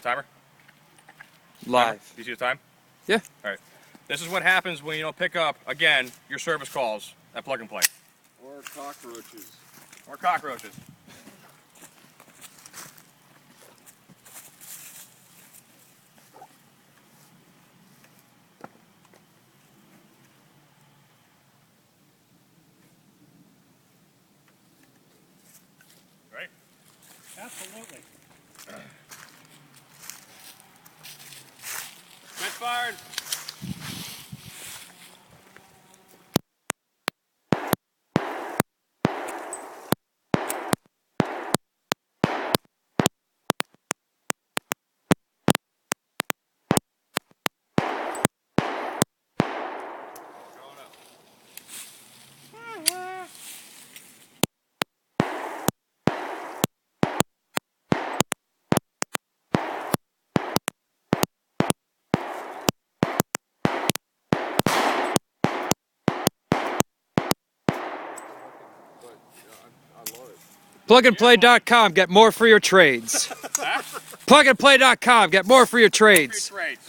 a timer? Live. Do you see the time? Yeah. All right. This is what happens when you don't pick up, again, your service calls at Plug and Play. Or cockroaches. Or cockroaches. Right? Absolutely. Good fired. Plugandplay.com. Get more for your trades. Plugandplay.com. Get more for your trades. Trade.